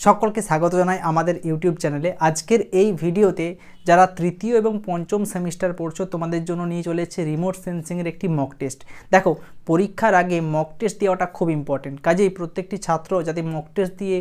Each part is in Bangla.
সকলকে স্বাগত জানাই আমাদের ইউটিউব চ্যানেলে। আজকের এই ভিডিওতে যারা তৃতীয় এবং পঞ্চম সেমিস্টার পড়ছো তোমাদের জন্য নিয়ে চলে এসেছে রিমোট সেন্সিংয়ের একটি মক টেস্ট। দেখো, পরীক্ষার আগে মক টেস্ট দেওয়াটা খুব ইম্পর্টেন্ট, কাজেই প্রত্যেকটি ছাত্র যাতে মক টেস্ট দিয়ে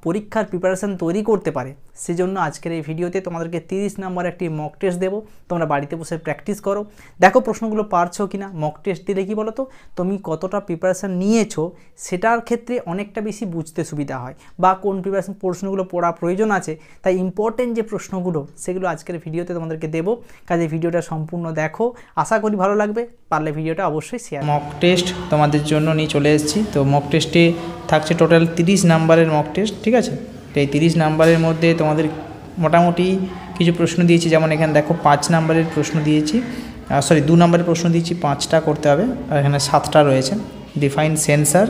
পরীক্ষার প্রিপারেশান তৈরি করতে পারে সেজন্য আজকের এই ভিডিওতে তোমাদেরকে 30 নম্বর একটি মক টেস্ট দেবো। তোমরা বাড়িতে বসে প্র্যাকটিস করো, দেখো প্রশ্নগুলো পারছো কিনা। মক টেস্ট দিলে কি বলো তো, তুমি কতটা প্রিপারেশান নিয়েছো সেটার ক্ষেত্রে অনেকটা বেশি বুঝতে সুবিধা হয়, বা কোন প্রিপারেশন প্রশ্নগুলো পড়া প্রয়োজন আছে। তাই ইম্পর্টেন্ট যে প্রশ্নগুলো সেগুলো আজকের ভিডিওতে তোমাদেরকে দেবো, কাজে ভিডিওটা সম্পূর্ণ দেখো, আশা করি ভালো লাগবে। পারলে ভিডিওটা অবশ্যই শেয়ার। মক টেস্ট তোমাদের জন্য নিয়ে চলে এসেছি। তো মক টেস্টে থাকছে টোটাল 30 নাম্বারের মক টেস্ট, ঠিক আছে। তো এই 30 নাম্বারের মধ্যে তোমাদের মোটামুটি কিছু প্রশ্ন দিয়েছি, যেমন এখানে দেখো 5 নাম্বারের প্রশ্ন দিয়েছি, 2 নাম্বারের প্রশ্ন দিয়েছি, 5টা করতে হবে, আর এখানে 7টা রয়েছে। Define sensor,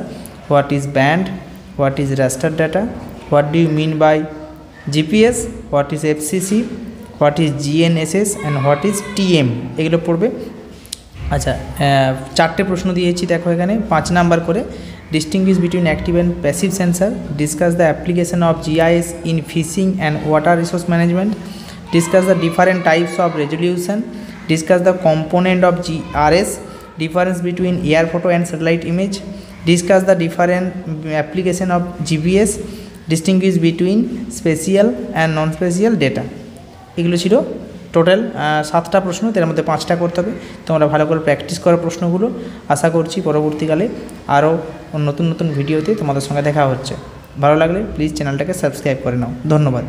what is band, what is raster data, what do you mean by GPS, what is FCC, what is GNSS and what is TM, এগুলো পড়বে। আচ্ছা, 4টে প্রশ্ন দিয়েছি দেখো এখানে 5 নাম্বার করে। Distinguish between active and passive sensor, discuss the application of GIS in fishing and water resource management, discuss the different types of resolution, discuss the component of GRS, difference between air photo and satellite image, discuss the different application of GPS, distinguish between spatial and non-spatial data। এগুলো ছিল টোটাল 7টা প্রশ্ন, তার মধ্যে 5টা করতে হবে। তোমরা ভালো করে প্র্যাকটিস করো প্রশ্নগুলো। আশা করছি পরবর্তীকালে আরও নতুন নতুন ভিডিওতে তোমাদের সঙ্গে দেখা হচ্ছে। ভালো লাগলে প্লিজ চ্যানেলটাকে সাবস্ক্রাইব করে নাও। ধন্যবাদ।